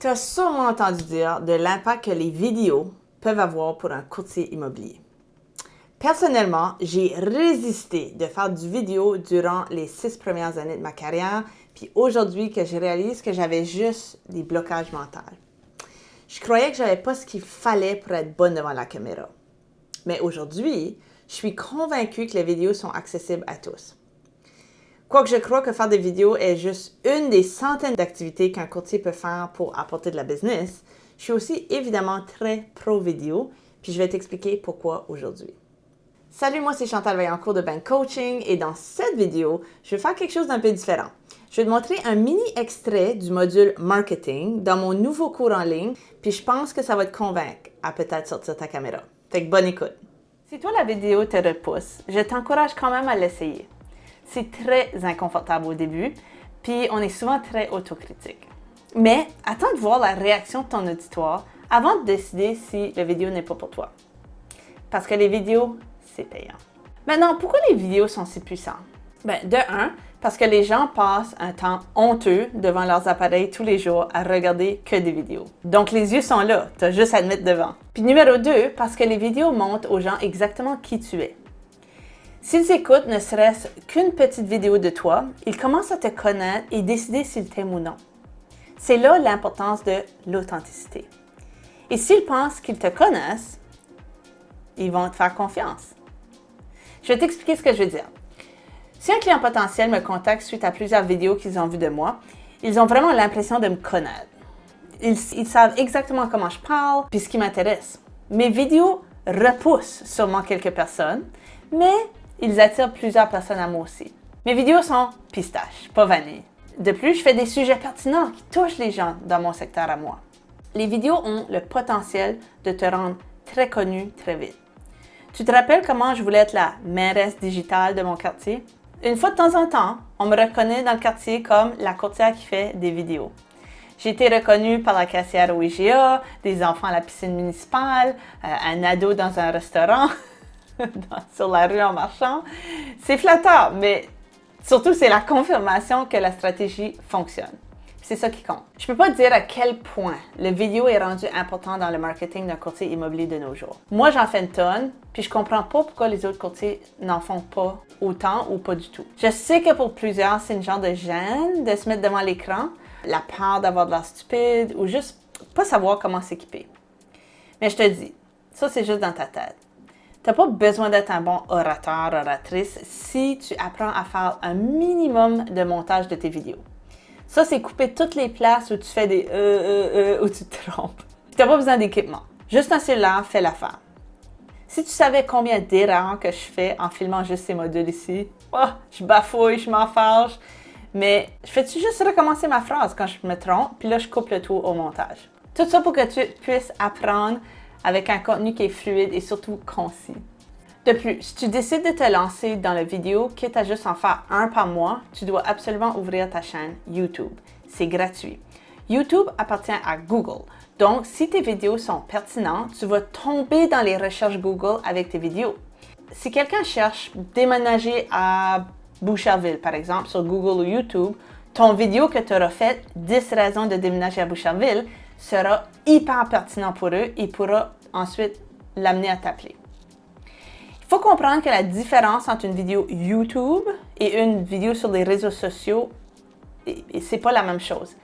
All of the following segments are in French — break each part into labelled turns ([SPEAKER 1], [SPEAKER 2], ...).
[SPEAKER 1] Tu as sûrement entendu dire de l'impact que les vidéos peuvent avoir pour un courtier immobilier. Personnellement, j'ai résisté de faire du vidéo durant les 6 premières années de ma carrière, puis aujourd'hui que je réalise que j'avais juste des blocages mentaux. Je croyais que j'avais pas ce qu'il fallait pour être bonne devant la caméra. Mais aujourd'hui, je suis convaincue que les vidéos sont accessibles à tous. Quoique je crois que faire des vidéos est juste une des centaines d'activités qu'un courtier peut faire pour apporter de la business, je suis aussi évidemment très pro-vidéo, puis je vais t'expliquer pourquoi aujourd'hui. Salut, moi c'est Chantal Vaillancourt de Bank Coaching et dans cette vidéo, je vais faire quelque chose d'un peu différent. Je vais te montrer un mini extrait du module Marketing dans mon nouveau cours en ligne, puis je pense que ça va te convaincre à peut-être sortir ta caméra. Fait que bonne écoute. Si toi la vidéo te repousse, je t'encourage quand même à l'essayer. C'est très inconfortable au début, puis on est souvent très autocritique. Mais attends de voir la réaction de ton auditoire avant de décider si la vidéo n'est pas pour toi. Parce que les vidéos, c'est payant. Maintenant, pourquoi les vidéos sont si puissantes? De un, parce que les gens passent un temps honteux devant leurs appareils tous les jours à regarder que des vidéos. Donc les yeux sont là, tu as juste à te mettre devant. Puis numéro 2, parce que les vidéos montrent aux gens exactement qui tu es. S'ils écoutent ne serait-ce qu'une petite vidéo de toi, ils commencent à te connaître et décider s'ils t'aiment ou non. C'est là l'importance de l'authenticité. Et s'ils pensent qu'ils te connaissent, ils vont te faire confiance. Je vais t'expliquer ce que je veux dire. Si un client potentiel me contacte suite à plusieurs vidéos qu'ils ont vues de moi, ils ont vraiment l'impression de me connaître. Ils savent exactement comment je parle puis ce qui m'intéresse. Mes vidéos repoussent sûrement quelques personnes, mais ils attirent plusieurs personnes à moi aussi. Mes vidéos sont pistaches, pas vanille. De plus, je fais des sujets pertinents qui touchent les gens dans mon secteur à moi. Les vidéos ont le potentiel de te rendre très connu très vite. Tu te rappelles comment je voulais être la mairesse digitale de mon quartier? Une fois de temps en temps, on me reconnaît dans le quartier comme la courtière qui fait des vidéos. J'ai été reconnue par la caissière au IGA, des enfants à la piscine municipale, un ado dans un restaurant, sur la rue en marchant. C'est flatteur, mais surtout c'est la confirmation que la stratégie fonctionne. C'est ça qui compte. Je peux pas te dire à quel point le vidéo est rendu important dans le marketing d'un courtier immobilier de nos jours. Moi, j'en fais une tonne, puis je comprends pas pourquoi les autres courtiers n'en font pas autant ou pas du tout. Je sais que pour plusieurs, c'est une genre de gêne de se mettre devant l'écran, la peur d'avoir de l'air stupide ou juste pas savoir comment s'équiper. Mais je te dis, ça c'est juste dans ta tête. Tu n'as pas besoin d'être un bon orateur, oratrice si tu apprends à faire un minimum de montage de tes vidéos. Ça, c'est couper toutes les places où tu fais des où tu te trompes. Tu n'as pas besoin d'équipement. Juste un cellulaire fait l'affaire. Si tu savais combien d'erreurs que je fais en filmant juste ces modules ici, je bafouille, je m'en fâche, mais je fais-tu juste recommencer ma phrase quand je me trompe, puis là, je coupe le tout au montage. Tout ça pour que tu puisses apprendre avec un contenu qui est fluide et surtout concis. De plus, si tu décides de te lancer dans la vidéo, quitte à juste en faire un par mois, tu dois absolument ouvrir ta chaîne YouTube. C'est gratuit. YouTube appartient à Google. Donc, si tes vidéos sont pertinentes, tu vas tomber dans les recherches Google avec tes vidéos. Si quelqu'un cherche déménager à Boucherville, par exemple, sur Google ou YouTube, ton vidéo que tu auras faite 10 raisons de déménager à Boucherville sera hyper pertinent pour eux et pourra ensuite l'amener à t'appeler. Il faut comprendre que la différence entre une vidéo YouTube et une vidéo sur les réseaux sociaux, c'est pas la même chose.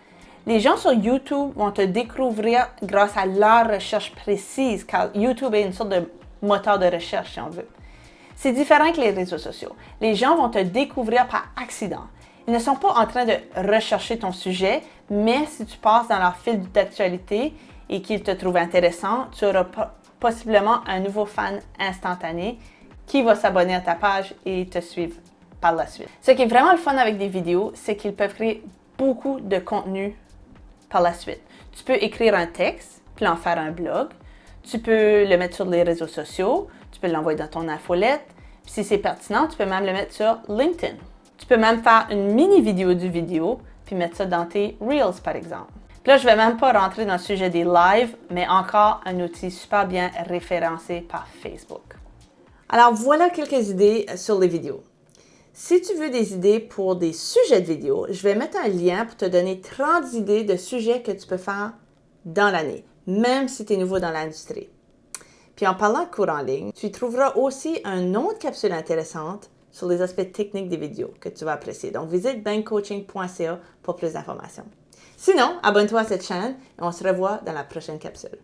[SPEAKER 1] Les gens sur YouTube vont te découvrir grâce à leur recherche précise, car YouTube est une sorte de moteur de recherche, si on veut. C'est différent que les réseaux sociaux. Les gens vont te découvrir par accident. Ils ne sont pas en train de rechercher ton sujet, mais si tu passes dans leur fil d'actualité et qu'ils te trouvent intéressant, tu auras possiblement un nouveau fan instantané qui va s'abonner à ta page et te suivre par la suite. Ce qui est vraiment le fun avec des vidéos, c'est qu'ils peuvent créer beaucoup de contenu par la suite. Tu peux écrire un texte, puis en faire un blog. Tu peux le mettre sur les réseaux sociaux. Tu peux l'envoyer dans ton infolette. Puis si c'est pertinent, tu peux même le mettre sur LinkedIn. Tu peux même faire une mini vidéo du vidéo, puis mettre ça dans tes Reels, par exemple. Puis là, je ne vais même pas rentrer dans le sujet des lives, mais encore un outil super bien référencé par Facebook. Alors, voilà quelques idées sur les vidéos. Si tu veux des idées pour des sujets de vidéo, je vais mettre un lien pour te donner 30 idées de sujets que tu peux faire dans l'année, même si tu es nouveau dans l'industrie. Puis en parlant de cours en ligne, tu y trouveras aussi une autre capsule intéressante sur les aspects techniques des vidéos que tu vas apprécier. Donc, visite bankcoaching.ca pour plus d'informations. Sinon, abonne-toi à cette chaîne et on se revoit dans la prochaine capsule.